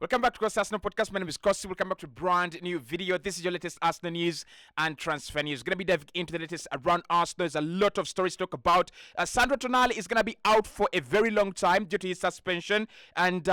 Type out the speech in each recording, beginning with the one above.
Welcome back to Cossy Arsenal Podcast. My name is Cossy. Welcome back to a brand new video. This is your latest Arsenal news and transfer news. Going to be diving into the latest around Arsenal. There's a lot of stories to talk about. Sandro Tonali is going to be out for a very long time due to his suspension. And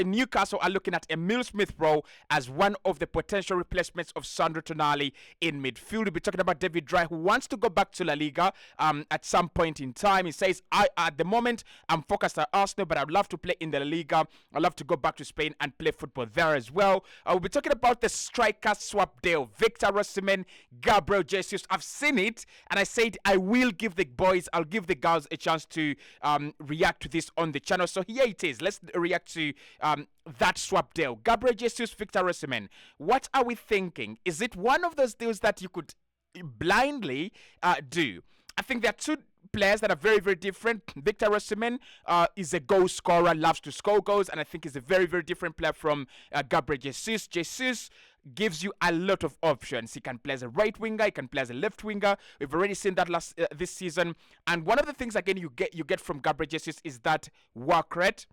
Newcastle are looking at Emile Rowe as one of the potential replacements of Sandro Tonali in midfield. We'll be talking about David Raya, who wants to go back to La Liga at some point in time. He says, at the moment, I'm focused at Arsenal, but I'd love to play in the La Liga. I'd love to go back to Spain and play football there as well. We'll be talking about the striker swap deal. Victor Osimhen, Gabriel Jesus. I've seen it and I said I will give the boys, I'll give the girls a chance to react to this on the channel. So here it is. Let's react to that swap deal. Gabriel Jesus, Victor Osimhen. What are we thinking? Is it one of those deals that you could blindly do? I think there are two players that are very, very different. Victor Osimhen is a goal scorer, loves to score goals, and I think is a very, very different player from Gabriel Jesus. Jesus gives you a lot of options. He can play as a right winger, he can play as a left winger. We've already seen that this season. And one of the things again you get from Gabriel Jesus is that work rate.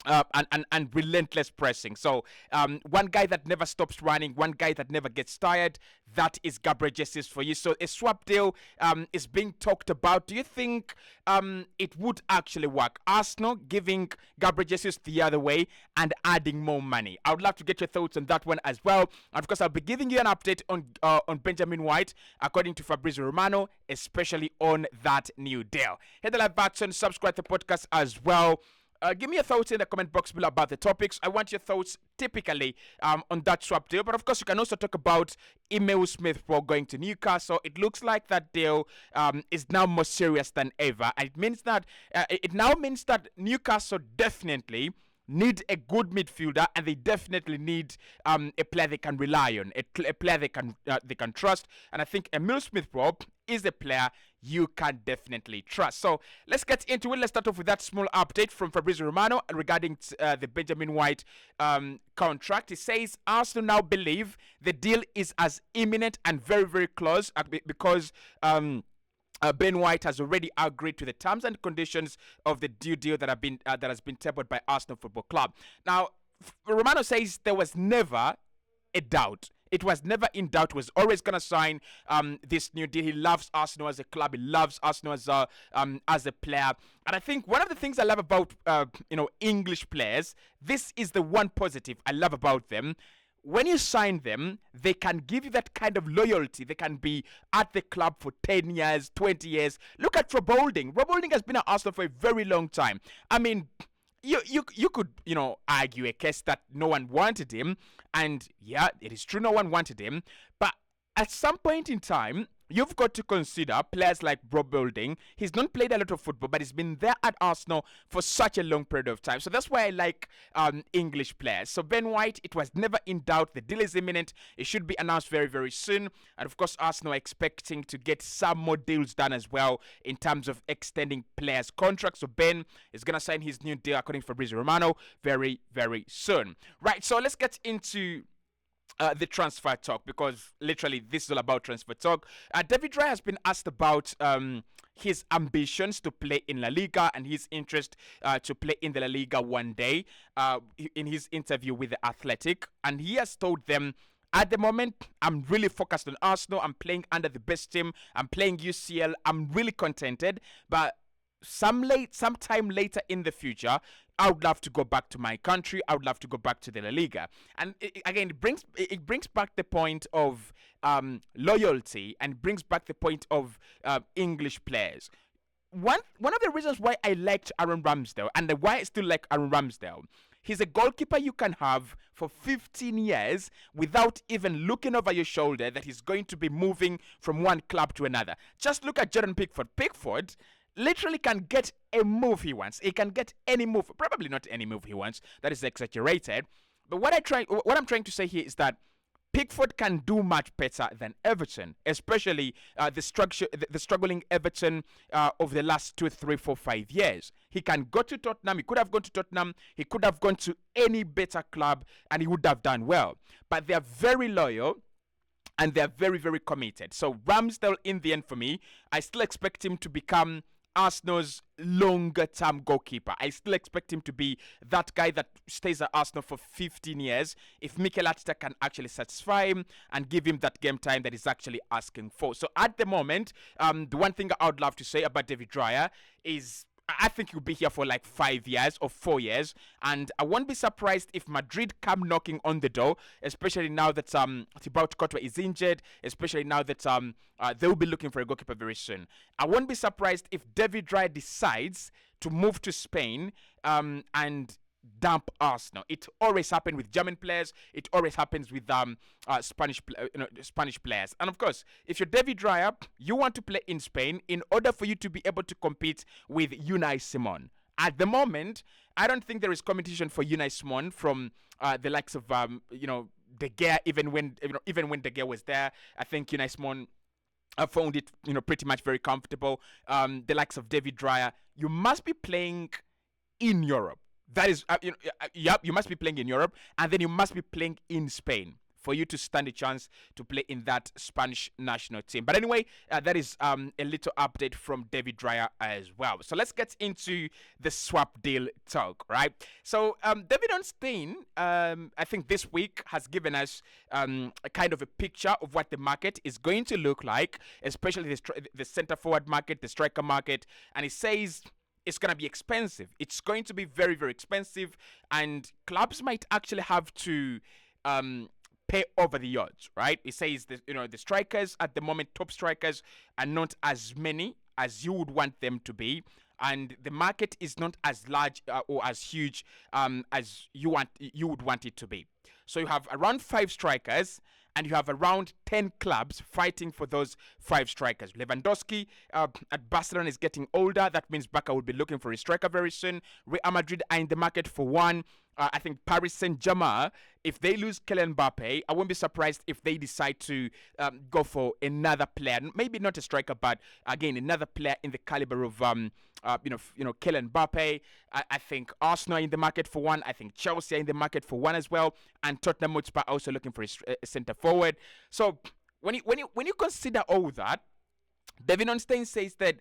And relentless pressing. So one guy that never stops running, one guy that never gets tired, that is Gabriel Jesus for you. So a swap deal is being talked about. Do you think it would actually work? Arsenal giving Gabriel Jesus the other way and adding more money. I would love to get your thoughts on that one as well. And of course, I'll be giving you an update on Benjamin White, according to Fabrizio Romano, especially on that new deal. Hit the like button, subscribe to the podcast as well. Give me your thoughts in the comment box below about the topics. I want your thoughts typically on that swap deal. But of course, you can also talk about Emile Rowe going to Newcastle. It looks like that deal is now more serious than ever. And it means that it now means that Newcastle definitely need a good midfielder, and they definitely need a player they can rely on, a player they can trust. And I think Emile Rowe is a player you can definitely trust. So let's get into it. Let's start off with that small update from Fabrizio Romano regarding the Benjamin White contract. He says Arsenal now believe the deal is as imminent and very, very close because Ben White has already agreed to the terms and conditions of the due deal that has been tabled by Arsenal Football Club. Now, Romano says there was never a doubt. It was never in doubt. He was always going to sign this new deal. He loves Arsenal as a club. He loves Arsenal as a player. And I think one of the things I love about English players, this is the one positive I love about them. When you sign them, they can give you that kind of loyalty. They can be at the club for 10 years, 20 years. Look at Rowe. Rowe has been at Arsenal for a very long time. I mean, you could, argue a case that no one wanted him. And yeah, it is true no one wanted him. But at some point in time, you've got to consider players like Rowe. He's not played a lot of football, but he's been there at Arsenal for such a long period of time. So that's why I like English players. So Ben White, it was never in doubt. The deal is imminent. It should be announced very, very soon. And of course, Arsenal are expecting to get some more deals done as well in terms of extending players' contracts. So Ben is going to sign his new deal, according to Fabrizio Romano, very, very soon. Right, so let's get into the transfer talk, because literally this is all about transfer talk. David Raya has been asked about his ambitions to play in La Liga and his interest to play in the La Liga one day in his interview with The Athletic. And he has told them, at the moment, I'm really focused on Arsenal. I'm playing under the best team. I'm playing UCL. I'm really contented. But sometime later in the future, I would love to go back to my country. I would love to go back to the La Liga. And it brings back the point of loyalty, and brings back the point of English players. One of the reasons why I liked Aaron Ramsdale, and why I still like Aaron Ramsdale, he's a goalkeeper you can have for 15 years without even looking over your shoulder that he's going to be moving from one club to another. Just look at Jordan Pickford. Pickford literally can get a move he wants. He can get any move, probably not any move he wants. That is exaggerated. But what I'm trying to say here is that Pickford can do much better than Everton, especially the struggling Everton of the last 2, 3, 4, 5 years. He can go to Tottenham. He could have gone to Tottenham. He could have gone to any better club, and he would have done well. But they are very loyal, and they're very, very committed. So Ramsdale, in the end, for me, I still expect him to become Arsenal's longer term goalkeeper. I still expect him to be that guy that stays at Arsenal for 15 years if Mikel Arteta can actually satisfy him and give him that game time that he's actually asking for. So at the moment, the one thing I would love to say about David Raya is I think he'll be here for like 5 years or 4 years, and I won't be surprised if Madrid come knocking on the door, especially now that Thibaut Courtois is injured, especially now that they'll be looking for a goalkeeper very soon. I won't be surprised if David Raya decides to move to Spain and dump Arsenal. It always happens with German players. It always happens with Spanish players. And of course, if you're David Raya, you want to play in Spain in order for you to be able to compete with Unai Simon. At the moment, I don't think there is competition for Unai Simon from the likes of De Gea. Even when De Gea was there, I think Unai Simon found it pretty much very comfortable. The likes of David Raya, you must be playing in Europe. That is, you must be playing in Europe, and then you must be playing in Spain for you to stand a chance to play in that Spanish national team. But anyway, that is a little update from David Raya as well. So let's get into the swap deal talk, right? So David Ornstein, I think this week has given us a kind of a picture of what the market is going to look like, especially the center forward market, the striker market, and he says it's going to be expensive. It's going to be very, very expensive, and clubs might actually have to pay over the odds, right? It says that, the strikers at the moment, top strikers, are not as many as you would want them to be, and the market is not as large or as huge as you would want it to be. So you have around 5 strikers, and you have around 10 clubs fighting for those 5 strikers. Lewandowski at Barcelona is getting older. That means Barca will be looking for a striker very soon. Real Madrid are in the market for one. I think Paris Saint-Germain, if they lose Kylian Mbappe, I won't be surprised if they decide to go for another player. Maybe not a striker, but again, another player in the caliber of Kylian Mbappe. I think Arsenal are in the market for one. I think Chelsea are in the market for one as well, and Tottenham Hotspur are also looking for a centre forward. So when you consider all that, David Ornstein says that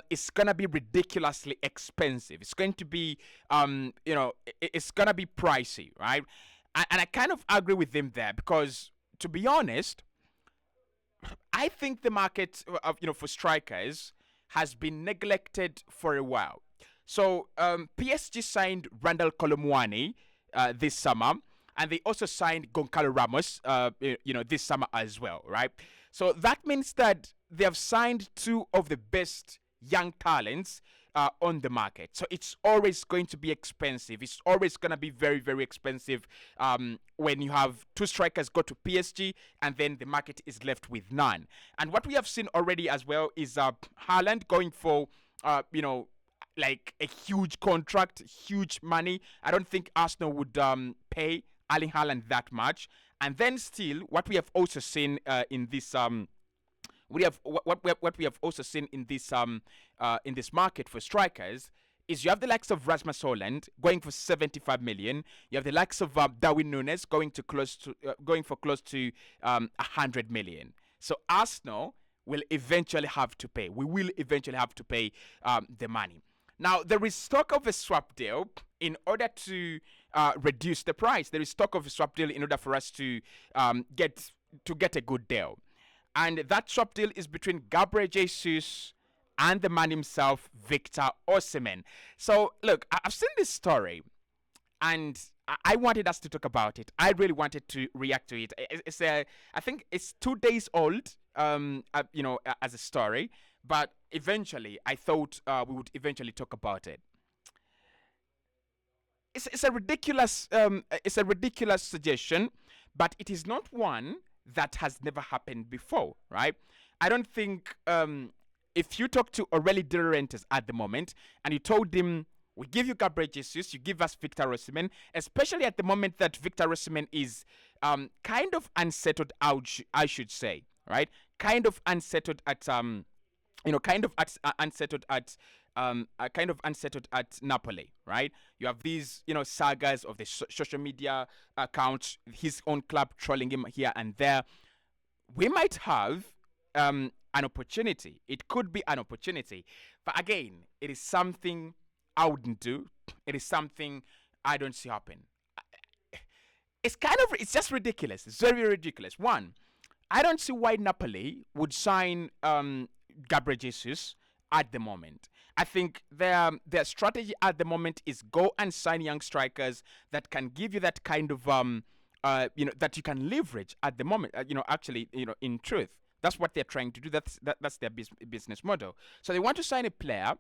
it's gonna be ridiculously expensive. It's going to be, it's gonna be pricey, right? And I kind of agree with him there because, to be honest, I think the market for strikers has been neglected for a while. So PSG signed Randall Colomwani this summer, and they also signed Goncalo Ramos, this summer as well, right? So that means that they have signed 2 of the best young talents on the market. So it's always going to be expensive. It's always going to be very, very expensive when you have 2 strikers go to PSG and then the market is left with none. And what we have seen already as well is Haaland going for, like a huge contract, huge money. I don't think Arsenal would pay Erling Haaland that much. And then still, what we have also seen in this what we have also seen in this market for strikers is you have the likes of Rasmus Hojlund going for 75 million. You have the likes of Darwin Núñez going for close to 100 million. So Arsenal will eventually have to pay. We will eventually have to pay the money. Now, there is talk of a swap deal in order to reduce the price. There is talk of a swap deal in order for us to get a good deal. And that swap deal is between Gabriel Jesus and the man himself, Victor Osimhen. So, look, I've seen this story, and I wanted us to talk about it. I really wanted to react to it. I think it's 2 days old, as a story. But eventually, I thought we would eventually talk about it. It's a ridiculous suggestion, but it is not one that has never happened before, right? I don't think if you talk to Aureli De Laurentiis at the moment and you told him, we give you Gabriel Jesus, you give us Victor Osimhen, especially at the moment that Victor Osimhen is kind of unsettled out, I should say, right? Kind of unsettled at Napoli, right? You have these, sagas of the social media accounts, his own club trolling him here and there. We might have an opportunity. It could be an opportunity. But again, it is something I wouldn't do. It is something I don't see happen. It's just ridiculous. It's very ridiculous. One, I don't see why Napoli would sign Gabriel Jesus at the moment. I think their strategy at the moment is go and sign young strikers that can give you that kind of that you can leverage at the moment. Actually, in truth, that's what they're trying to do. That's their business model. So they want to sign a player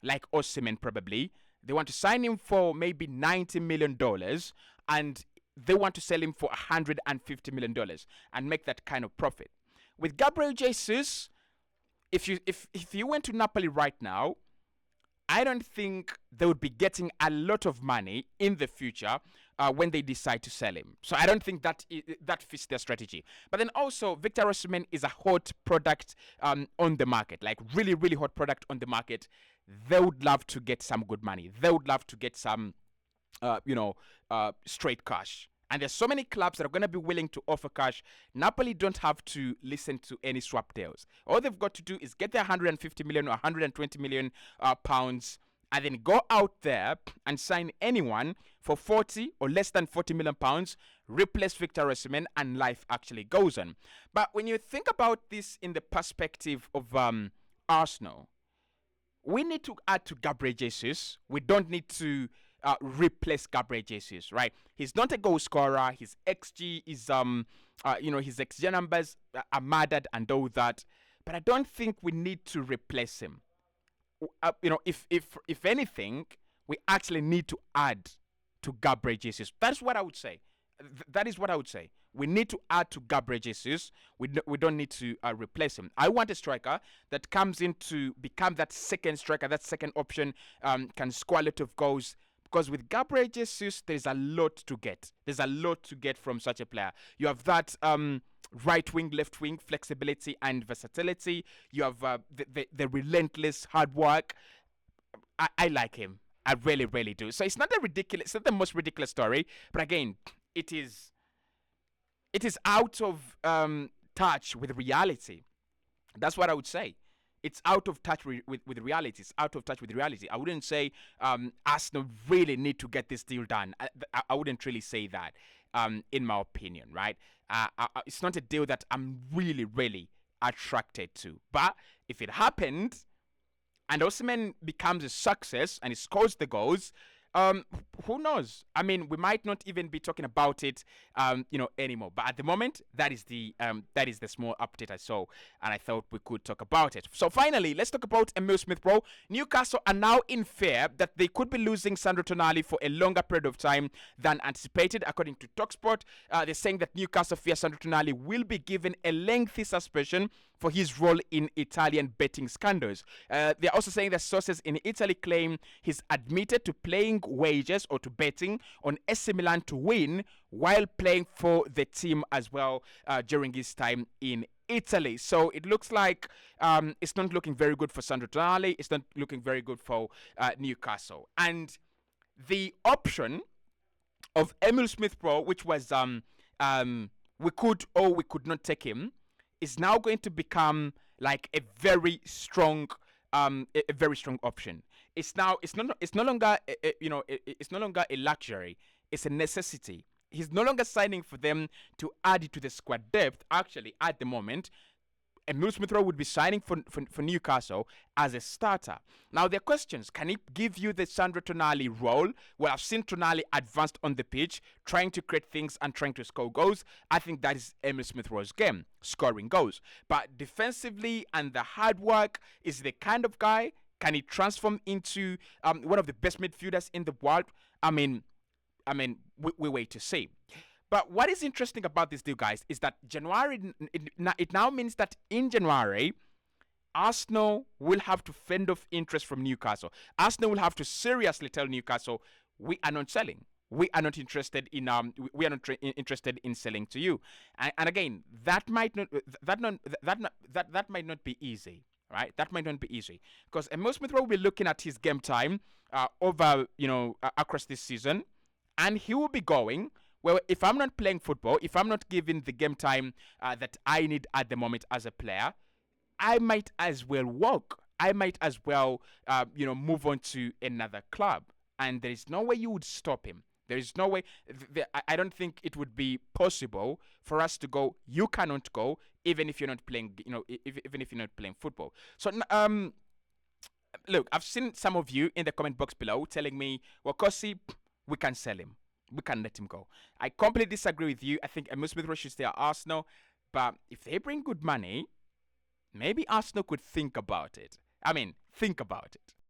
like Osimhen probably. They want to sign him for maybe $90 million, and they want to sell him for $150 million and make that kind of profit. With Gabriel Jesus, if you went to Napoli right now, I don't think they would be getting a lot of money in the future when they decide to sell him. So I don't think that fits their strategy. But then also, Victor Osimhen is a hot product on the market, like really, really hot product on the market. They would love to get some good money. They would love to get some, straight cash. And there's so many clubs that are going to be willing to offer cash. Napoli don't have to listen to any swap deals. All they've got to do is get their 150 million or 120 million pounds, and then go out there and sign anyone for 40 or less than 40 million pounds, replace Victor Osimhen, and life actually goes on. But when you think about this in the perspective of Arsenal, we need to add to Gabriel Jesus. We don't need to replace Gabriel Jesus, right? He's not a goal scorer. His XG is his XG numbers are murdered and all that. But I don't think we need to replace him. If anything, we actually need to add to Gabriel Jesus. That's what I would say. That is what I would say. We need to add to Gabriel Jesus. We don't need to replace him. I want a striker that comes in to become that second striker, that second option, can score a lot of goals. Because with Gabriel Jesus, there's a lot to get. There's a lot to get from such a player. You have that right wing, left wing flexibility and versatility. You have the relentless hard work. I like him. I really, really do. So it's not the most ridiculous story. But again, it is out of touch with reality. That's what I would say. It's out of touch with reality. It's out of touch with reality. I wouldn't say Arsenal really need to get this deal done. I wouldn't really say that, in my opinion, right? It's not a deal that I'm really, really attracted to. But if it happened and Osimhen becomes a success and he scores the goals, who knows? I mean, we might not even be talking about it, anymore. But at the moment, that is the small update I saw, and I thought we could talk about it. So finally, let's talk about Emile Smith-Rowe. Newcastle are now in fear that they could be losing Sandro Tonali for a longer period of time than anticipated, according to TalkSport. They're saying that Newcastle fear Sandro Tonali will be given a lengthy suspension for his role in Italian betting scandals. They're also saying that sources in Italy claim he's admitted to playing wagers or to betting on AC Milan to win while playing for the team as well during his time in Italy. So it looks like it's not looking very good for Sandro Tonali. It's not looking very good for Newcastle. And the option of Emile Smith-Rowe, which was we could or we could not take him, is now going to become like a very strong option. It's no longer a luxury. It's a necessity. He's no longer signing for them to add it to the squad depth. Actually, at the moment, Emile Smith-Rowe would be signing for Newcastle as a starter. Now, there are questions. Can he give you the Sandro Tonali role? Well, I've seen Tonali advanced on the pitch, trying to create things and trying to score goals. I think that is Emile Smith-Rowe's game, scoring goals. But defensively and the hard work, is the kind of guy, can he transform into one of the best midfielders in the world? I mean, we wait to see. But what is interesting about this deal, guys, is that January, it now means that in January, Arsenal will have to fend off interest from Newcastle. Arsenal will have to seriously tell Newcastle, we are not selling. We are not interested in interested in selling to you. And again, that might not be easy, right? That might not be easy because Emile Smith-Rowe will be looking at his game time across this season, and he will be going, well, if I'm not playing football, if I'm not given the game time that I need at the moment as a player, I might as well walk. I might as well, move on to another club. And there is no way you would stop him. There is no way. I don't think it would be possible for us to go. You cannot go, even if you're not playing. Even if you're not playing football. So, look, I've seen some of you in the comment box below telling me, well, Cossy, we can sell him. We can let him go. I completely disagree with you. I think Emile Smith Rowe should stay at Arsenal. But if they bring good money, maybe Arsenal could think about it. I mean, think about it.